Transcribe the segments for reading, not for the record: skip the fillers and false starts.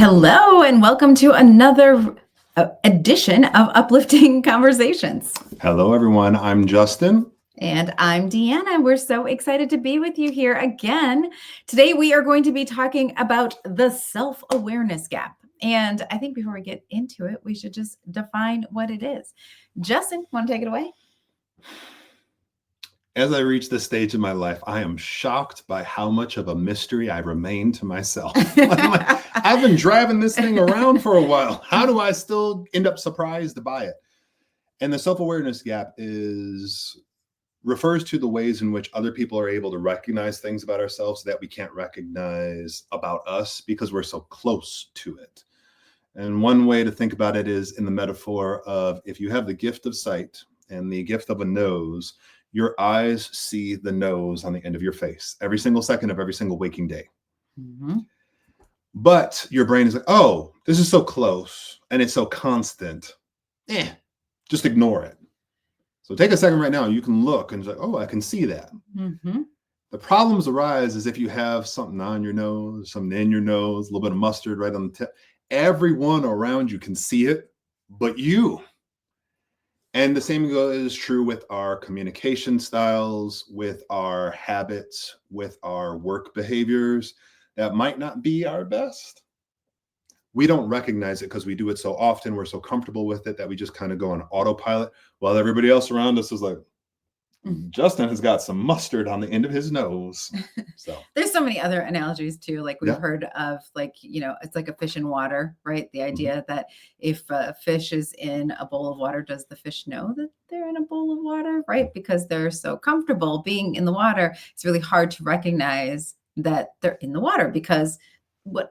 Hello, and welcome to another edition of Uplifting Conversations. Hello, everyone. I'm Justin. And I'm Deanna. We're so excited to be with you here again. Today, we are going to be talking about the self-awareness gap. And I think before we get into it, we should just define what it is. Justin, want to take it away? As I reach this stage in my life, I am shocked by how much of a mystery I remain to myself. I've been driving this thing around for a while. How do I still end up surprised by it? And the self-awareness gap refers to the ways in which other people are able to recognize things about ourselves that we can't recognize about us because we're so close to it. And one way to think about it is in the metaphor of if you have the gift of sight and the gift of a nose, your eyes see the nose on the end of your face every single second of every single waking day. Mm-hmm. But your brain is like, oh, this is so close and it's so constant. Just ignore it. So take a second right now. You can look and it's like, oh, I can see that. Mm-hmm. The problems arise is if you have something on your nose, something in your nose, a little bit of mustard right on the tip. Everyone around you can see it, but you. And the same is true with our communication styles, with our habits, with our work behaviors that might not be our best. We don't recognize it because we do it so often. We're so comfortable with it that we just kind of go on autopilot while everybody else around us is like, Justin has got some mustard on the end of his nose. So there's so many other analogies too. Like we've heard of, like, it's like a fish in water, right? The idea that if a fish is in a bowl of water, does the fish know that they're in a bowl of water, right? Because they're so comfortable being in the water, it's really hard to recognize that they're in the water because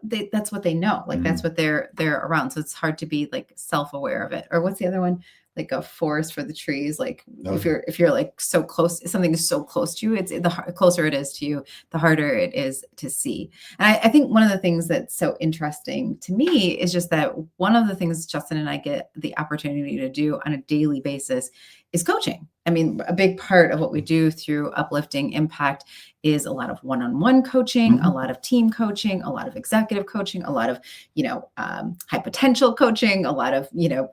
that's what they know. Like that's what they're around. So it's hard to be like self-aware of it. Or what's the other one? Like a forest for the trees. Like if you're like so close, something is so close to you, it's the closer it is to you, the harder it is to see. And I think one of the things that's so interesting to me is just that one of the things Justin and I get the opportunity to do on a daily basis is coaching. I mean, a big part of what we do through Uplifting Impact is a lot of one-on-one coaching, a lot of team coaching, a lot of executive coaching, a lot of, high potential coaching, a lot of,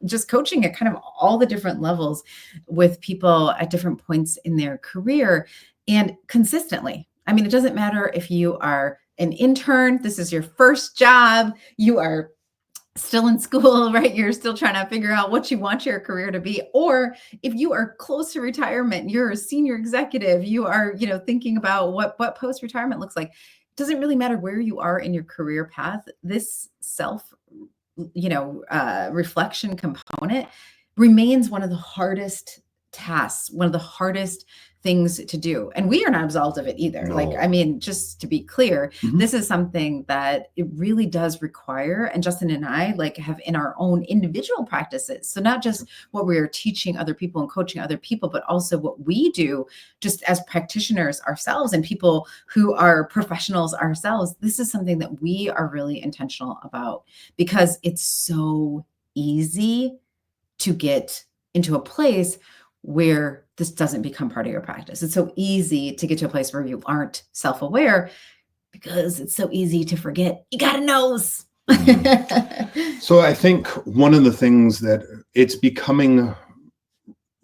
just coaching at kind of all the different levels with people at different points in their career and consistently. I mean, it doesn't matter if you are an intern, this is your first job, you are still in school, right? You're still trying to figure out what you want your career to be. Or if you are close to retirement, you're a senior executive, you are, thinking about what post-retirement looks like. It doesn't really matter where you are in your career path. This reflection component remains one of the hardest tasks, one of the hardest things to do. And we are not absolved of it either. No. Like, I mean, just to be clear, this is something that it really does require. And Justin and I have in our own individual practices. So not just what we are teaching other people and coaching other people, but also what we do just as practitioners ourselves and people who are professionals ourselves. This is something that we are really intentional about because it's so easy to get into a place where this doesn't become part of your practice. It's so easy to get to a place where you aren't self-aware because it's so easy to forget. You got a nose. So I think one of the things that it's becoming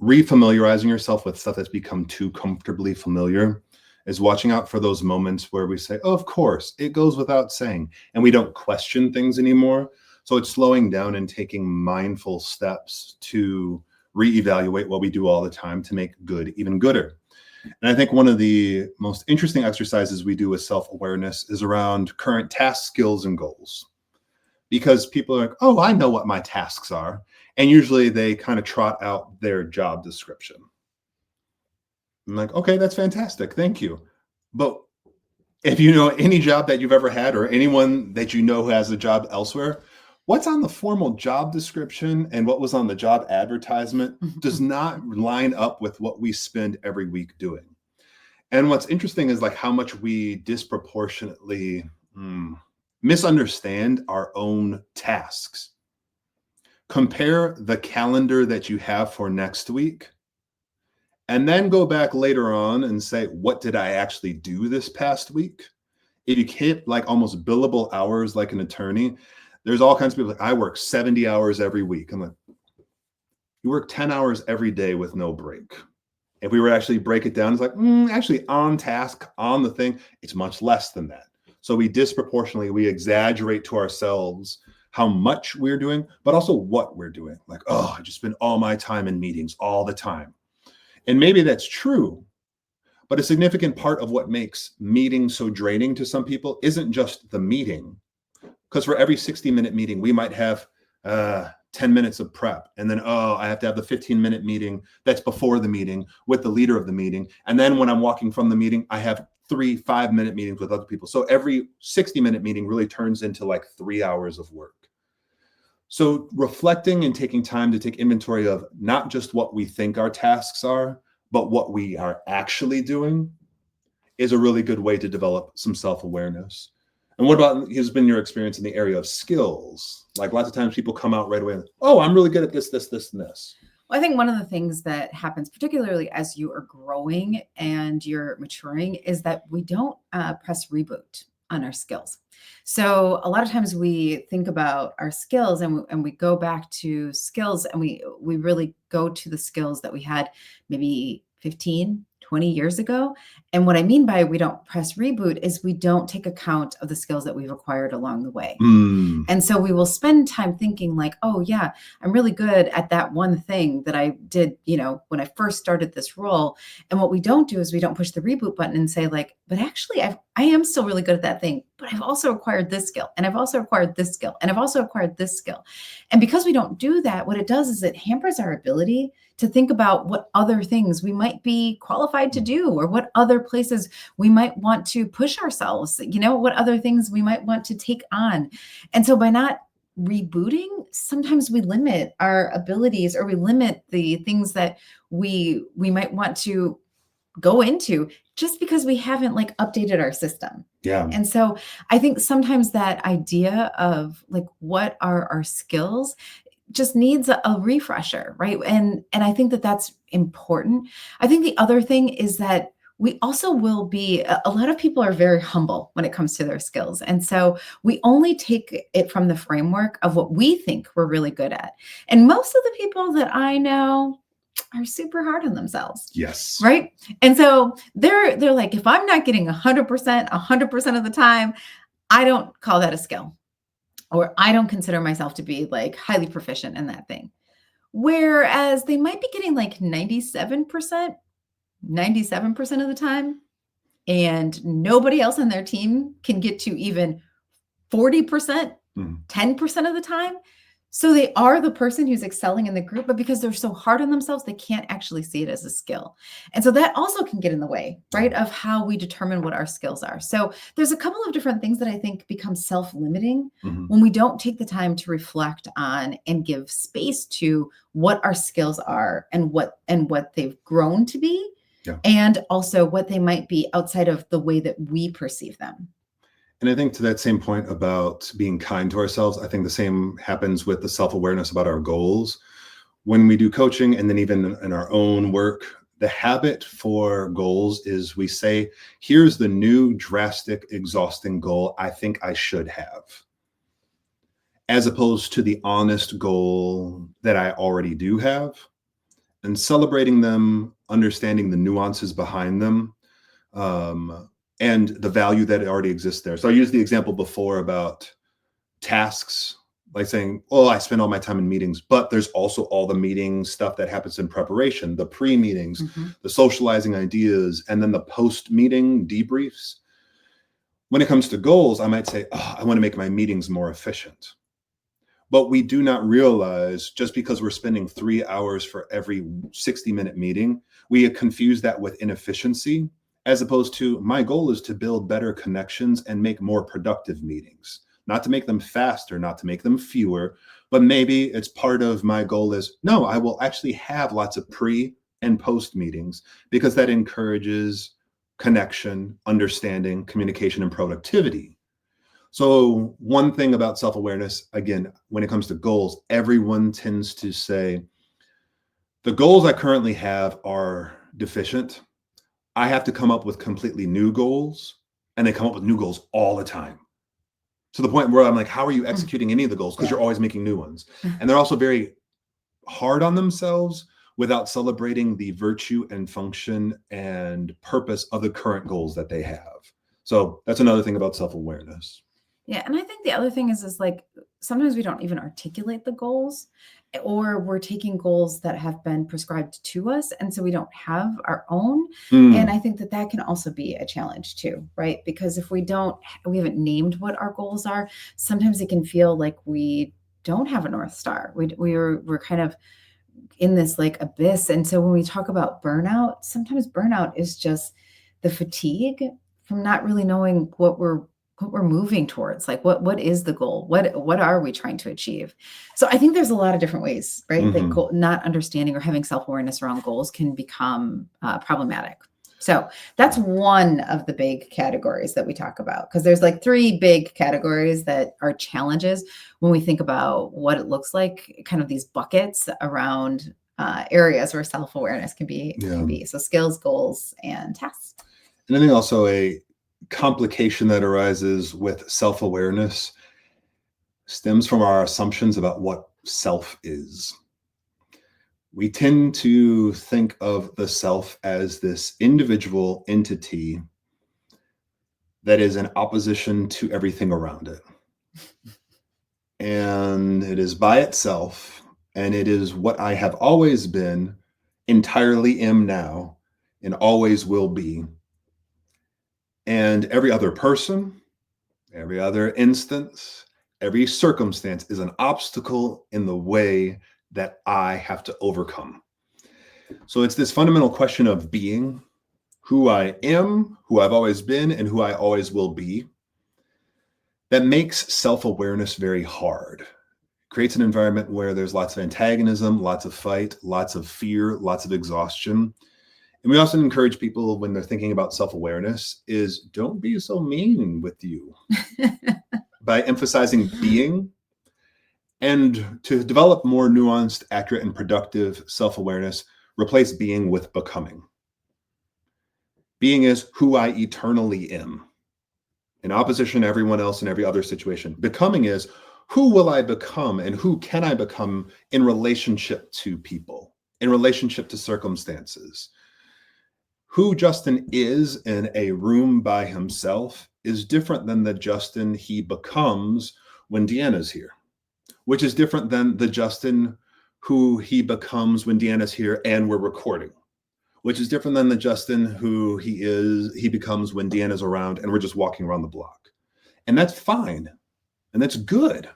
refamiliarizing yourself with stuff that's become too comfortably familiar is watching out for those moments where we say, oh, of course, it goes without saying, and we don't question things anymore. So it's slowing down and taking mindful steps to reevaluate what we do all the time to make good even gooder. And I think one of the most interesting exercises we do with self-awareness is around current tasks, skills, and goals. Because people are like, oh, I know what my tasks are. And usually they kind of trot out their job description. I'm like, okay, that's fantastic. Thank you. But if you know any job that you've ever had or anyone that you know who has a job elsewhere, what's on the formal job description and what was on the job advertisement does not line up with what we spend every week doing. And what's interesting is like how much we disproportionately misunderstand our own tasks. Compare the calendar that you have for next week and then go back later on and say, what did I actually do this past week? If you hit like almost billable hours like an attorney, There's all kinds of people like, I work 70 hours every week. I'm like, you work 10 hours every day with no break. If we were to actually break it down, it's like, actually on task, on the thing, it's much less than that. So we exaggerate to ourselves how much we're doing, but also what we're doing. Like, oh, I just spend all my time in meetings all the time. And maybe that's true, but a significant part of what makes meetings so draining to some people isn't just the meeting. Because for every 60-minute meeting, we might have 10 minutes of prep. And then, I have to have the 15-minute meeting that's before the meeting with the leader of the meeting. And then when I'm walking from the meeting, I have 3 5-minute meetings with other people. So every 60-minute meeting really turns into like 3 hours of work. So reflecting and taking time to take inventory of not just what we think our tasks are, but what we are actually doing is a really good way to develop some self-awareness. And what about, has been your experience in the area of skills? Like lots of times people come out right away and, oh, I'm really good at this, this, this, and this. Well, I think one of the things that happens, particularly as you are growing and you're maturing, is that we don't press reboot on our skills. So a lot of times we think about our skills and we go back to skills and we really go to the skills that we had maybe 15, 20 years ago. And what I mean by we don't press reboot is we don't take account of the skills that we've acquired along the way. And so we will spend time thinking like, oh yeah, I'm really good at that one thing that I did, when I first started this role. And what we don't do is we don't push the reboot button and say like, but actually I am still really good at that thing, but I've also acquired this skill and I've also acquired this skill and I've also acquired this skill. And because we don't do that, what it does is it hampers our ability to think about what other things we might be qualified to do or what other places we might want to push ourselves, what other things we might want to take on. And so by not rebooting, sometimes we limit our abilities or we limit the things that we might want to go into just because we haven't like updated our system. Yeah. And so I think sometimes that idea of like, what are our skills just needs a refresher, right? And I think that that's important. I think the other thing is that we also will be, a lot of people are very humble when it comes to their skills. And so we only take it from the framework of what we think we're really good at. And most of the people that I know are super hard on themselves. Yes. Right. And so they're like, if I'm not getting 100% of the time, I don't call that a skill. Or I don't consider myself to be like highly proficient in that thing. Whereas they might be getting like 97% of the time, and nobody else on their team can get to even 40%, 10% of the time. So they are the person who's excelling in the group, but because they're so hard on themselves, they can't actually see it as a skill. And so that also can get in the way, right, of how we determine what our skills are. So there's a couple of different things that I think become self-limiting when we don't take the time to reflect on and give space to what our skills are and what they've grown to be, and also what they might be outside of the way that we perceive them. And I think to that same point about being kind to ourselves, I think the same happens with the self-awareness about our goals. When we do coaching and then even in our own work, the habit for goals is we say, here's the new drastic, exhausting goal I think I should have, as opposed to the honest goal that I already do have, and celebrating them, understanding the nuances behind them, and the value that already exists there. So I used the example before about tasks, like saying, oh, I spend all my time in meetings, but there's also all the meeting stuff that happens in preparation, the pre-meetings, the socializing ideas, and then the post-meeting debriefs. When it comes to goals, I might say, oh, I want to make my meetings more efficient. But we do not realize just because we're spending 3 hours for every 60-minute meeting, we confuse that with inefficiency, as opposed to my goal is to build better connections and make more productive meetings, not to make them faster, not to make them fewer, but maybe it's part of my goal is, no, I will actually have lots of pre and post meetings because that encourages connection, understanding, communication, and productivity. So one thing about self-awareness, again, when it comes to goals, everyone tends to say, the goals I currently have are deficient. I have to come up with completely new goals, and they come up with new goals all the time. to the point where I'm like, how are you executing any of the goals? Because Yeah. you're always making new ones. And they're also very hard on themselves without celebrating the virtue and function and purpose of the current goals that they have. So that's another thing about self-awareness. Yeah. And I think the other thing is like sometimes we don't even articulate the goals, or we're taking goals that have been prescribed to us. And so we don't have our own. And I think that that can also be a challenge too, right? Because if we haven't named what our goals are, sometimes it can feel like we don't have a North Star. We're kind of in this like abyss. And so when we talk about burnout, sometimes burnout is just the fatigue from not really knowing what we're moving towards. Like what is the goal? What are we trying to achieve? So I think there's a lot of different ways, right? That not understanding or having self-awareness around goals can become problematic. So that's one of the big categories that we talk about, because there's like 3 big categories that are challenges when we think about what it looks like, kind of these buckets around areas where self-awareness can be. So skills, goals, and tasks. And I think also a complication that arises with self-awareness stems from our assumptions about what self is. We tend to think of the self as this individual entity that is in opposition to everything around it. And it is by itself, and it is what I have always been, entirely am now, and always will be. And every other person, every other instance, every circumstance is an obstacle in the way that I have to overcome. So it's this fundamental question of being, who I am, who I've always been, and who I always will be, that makes self-awareness very hard. It creates an environment where there's lots of antagonism, lots of fight, lots of fear, lots of exhaustion. And we also encourage people when they're thinking about self-awareness is don't be so mean with you by emphasizing being. And to develop more nuanced, accurate, and productive self-awareness, replace being with becoming. Being is who I eternally am, in opposition to everyone else in every other situation. Becoming is who will I become and who can I become in relationship to people, in relationship to circumstances. Who Justin is in a room by himself is different than the Justin he becomes when Deanna's here, which is different than the Justin who he becomes when Deanna's here and we're recording, which is different than the Justin who he becomes when Deanna's around and we're just walking around the block. And that's fine. And that's good.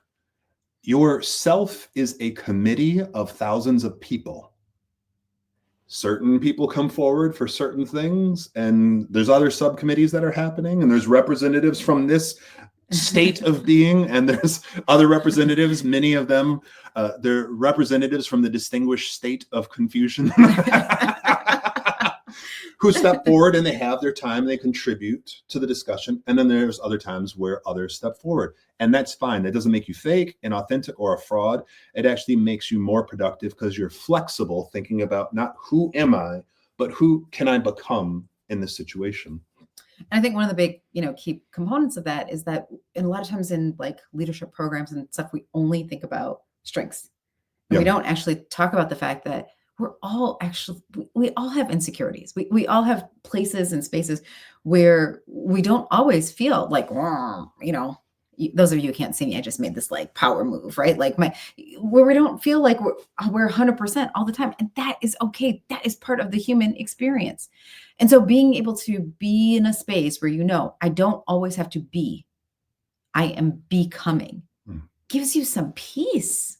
Your self is a committee of thousands of people. Certain people come forward for certain things, and there's other subcommittees that are happening, and there's representatives from this state of being, and there's other representatives, many of them, they're representatives from the distinguished state of confusion who step forward and they have their time, they contribute to the discussion. And then there's other times where others step forward, and that's fine. That doesn't make you fake, inauthentic, or a fraud. It actually makes you more productive because you're flexible, thinking about not who am I, but who can I become in this situation. And I think one of the big, key components of that is that a lot of times in like leadership programs and stuff, we only think about strengths. And we don't actually talk about the fact that we all have insecurities. We all have places and spaces where we don't always feel like, those of you who can't see me, I just made this like power move, right? Like where we don't feel like we're 100% all the time. And that is okay. That is part of the human experience. And so being able to be in a space where, I don't always have to be, I am becoming, gives you some peace.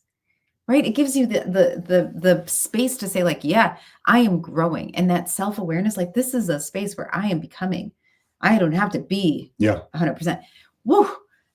Right? It gives you the space to say like, yeah, I am growing. And that self-awareness, like this is a space where I am becoming. I don't have to be 100%. Woo!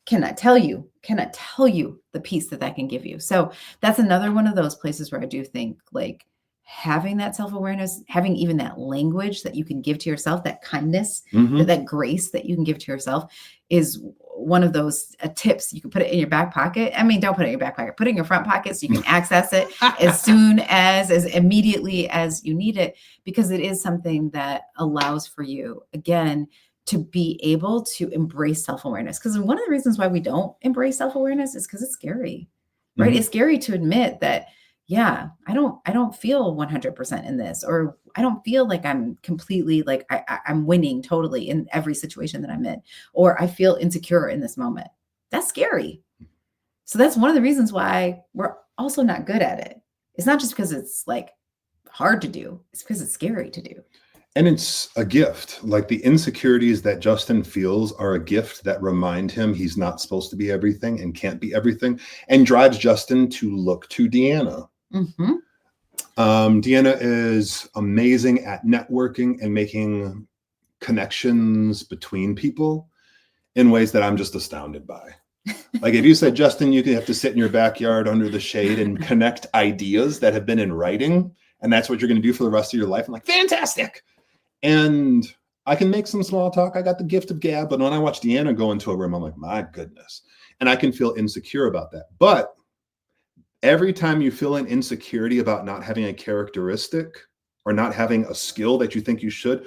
Cannot tell you the peace that can give you. So that's another one of those places where I do think like having that self-awareness, having even that language that you can give to yourself, that kindness, that grace that you can give to yourself is one of those tips. You can put it in your back pocket. I mean, don't put it in your back pocket, put it in your front pocket so you can access it as immediately as you need it, because it is something that allows for you, again, to be able to embrace self-awareness. Because one of the reasons why we don't embrace self-awareness is because it's scary, right? Mhm. It's scary to admit that, yeah, I don't feel 100% in this, or I don't feel like I'm completely like I'm winning totally in every situation that I'm in, or I feel insecure in this moment. That's scary. So that's one of the reasons why we're also not good at it. It's not just because it's like hard to do, it's because it's scary to do. And it's a gift. Like the insecurities that Justin feels are a gift that remind him he's not supposed to be everything and can't be everything, and drives Justin to look to Deanna. Mm-hmm. Deanna is amazing at networking and making connections between people in ways that I'm just astounded by. Like if you said, Justin, you could have to sit in your backyard under the shade and connect ideas that have been in writing, and that's what you're going to do for the rest of your life. I'm like, fantastic. And I can make some small talk. I got the gift of gab. But when I watch Deanna go into a room, I'm like, my goodness. And I can feel insecure about that. But every time you feel an insecurity about not having a characteristic or not having a skill that you think you should,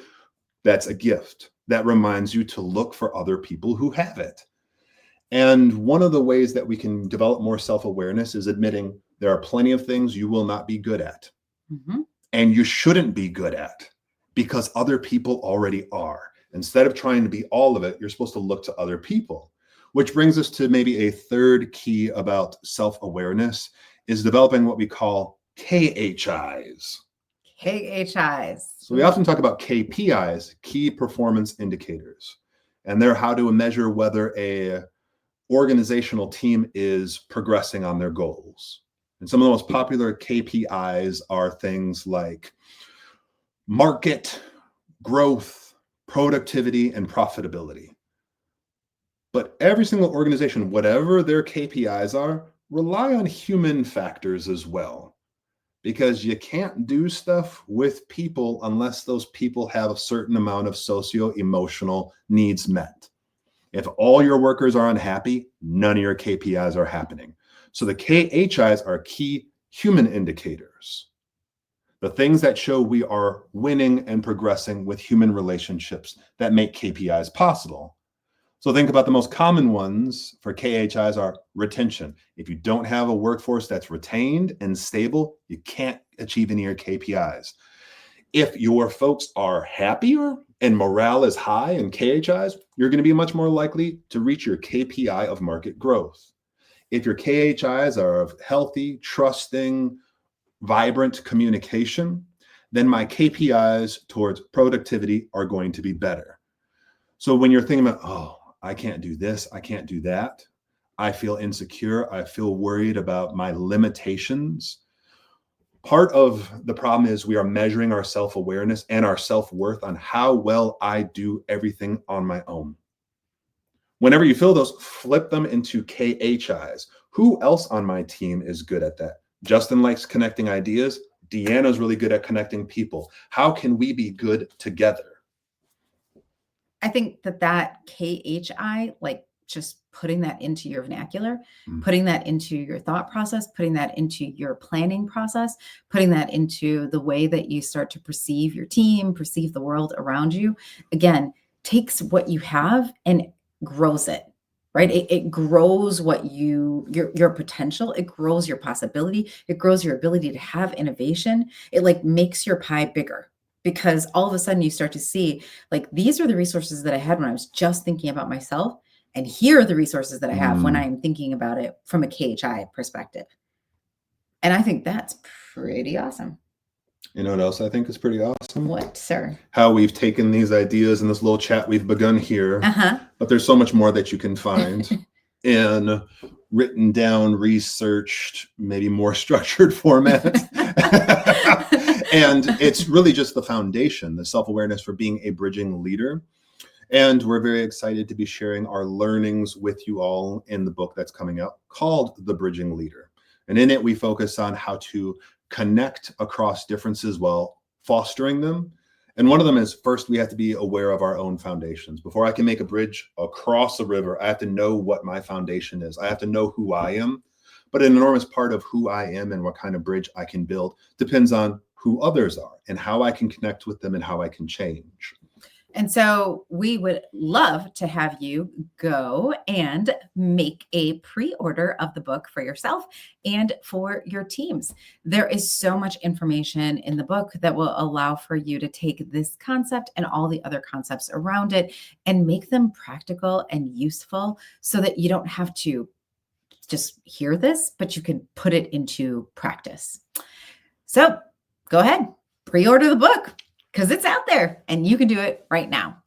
that's a gift that reminds you to look for other people who have it. And one of the ways that we can develop more self-awareness is admitting there are plenty of things you will not be good at. Mm-hmm. And you shouldn't be good at, because other people already are. Instead of trying to be all of it, you're supposed to look to other people, which brings us to maybe a third key about self-awareness is developing what we call KHIs. KHIs. So we often talk about KPIs, key performance indicators, and they're how to measure whether a organizational team is progressing on their goals. And some of the most popular KPIs are things like market, growth, productivity, and profitability. But every single organization, whatever their KPIs are, rely on human factors as well. Because you can't do stuff with people unless those people have a certain amount of socio-emotional needs met. If all your workers are unhappy, none of your KPIs are happening. So the KHIs are key human indicators. The things that show we are winning and progressing with human relationships that make KPIs possible. So think about the most common ones for KHIs are retention. If you don't have a workforce that's retained and stable, you can't achieve any of your KPIs. If your folks are happier and morale is high in KHIs, you're going to be much more likely to reach your KPI of market growth. If your KHIs are of healthy, trusting, vibrant communication, then my KPIs towards productivity are going to be better. So when you're thinking about, oh, I can't do this, I can't do that, I feel insecure, I feel worried about my limitations, part of the problem is we are measuring our self-awareness and our self-worth on how well I do everything on my own. Whenever you feel those, flip them into KHIs. Who else on my team is good at that? Justin likes connecting ideas. Deanna's really good at connecting people. How can we be good together? I think that KHI, like just putting that into your vernacular, putting that into your thought process, putting that into your planning process, putting that into the way that you start to perceive your team, perceive the world around you, again, takes what you have and grows it. Right. It grows what your potential. It grows your possibility. It grows your ability to have innovation. It like makes your pie bigger, because all of a sudden you start to see like these are the resources that I had when I was just thinking about myself. And here are the resources that I have when I'm thinking about it from a KHI perspective. And I think that's pretty awesome. You know what else I think is pretty awesome? What, sir? How we've taken these ideas in this little chat we've begun here, but there's so much more that you can find in written down, researched, maybe more structured format. And it's really just the foundation, the self-awareness for being a bridging leader. And we're very excited to be sharing our learnings with you all in the book that's coming out called The Bridging Leader. And in it, we focus on how to connect across differences while fostering them. And one of them is, first, we have to be aware of our own foundations. Before I can make a bridge across a river, I have to know what my foundation is. I have to know who I am. But an enormous part of who I am and what kind of bridge I can build depends on who others are and how I can connect with them and how I can change. And so we would love to have you go and make a pre-order of the book for yourself and for your teams. There is so much information in the book that will allow for you to take this concept and all the other concepts around it and make them practical and useful so that you don't have to just hear this, but you can put it into practice. So go ahead, pre-order the book because it's out there and you can do it right now.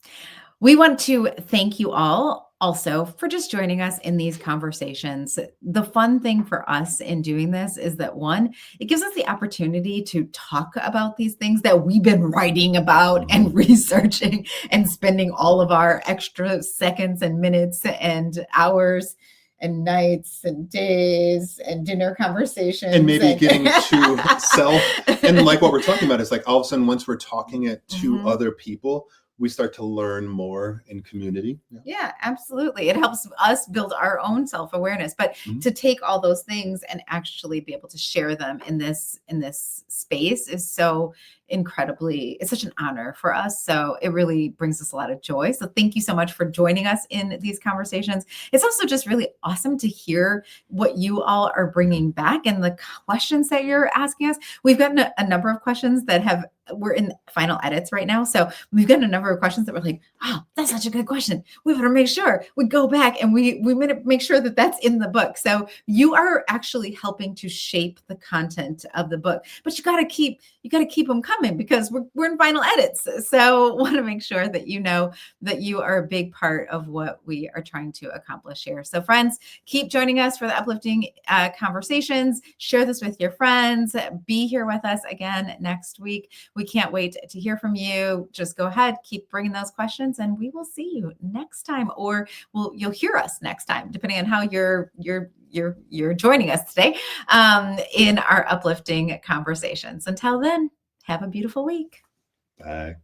We want to thank you all also for just joining us in these conversations. The fun thing for us in doing this is that one, it gives us the opportunity to talk about these things that we've been writing about and researching and spending all of our extra seconds and minutes and hours and nights and days and dinner conversations. And maybe getting to self. And like what we're talking about is like all of a sudden, once we're talking it to other people, we start to learn more in community. Yeah, absolutely. It helps us build our own self-awareness, but to take all those things and actually be able to share them in this space is so incredibly, it's such an honor for us. So it really brings us a lot of joy. So thank you so much for joining us in these conversations. It's also just really awesome to hear what you all are bringing back and the questions that you're asking us. We've gotten a number of questions that we're in final edits right now. So we've gotten a number of questions that were like, oh, that's such a good question. We better make sure we go back and we make sure that that's in the book. So you are actually helping to shape the content of the book, but you got to keep them coming because we're in final edits. So want to make sure that you know that you are a big part of what we are trying to accomplish here. So friends, keep joining us for the uplifting conversations. Share this with your friends. Be here with us again next week. We can't wait to hear from you. Just go ahead, keep bringing those questions, and we will see you next time, or you'll hear us next time, depending on how you're joining us today in our uplifting conversations. Until then, have a beautiful week. Bye.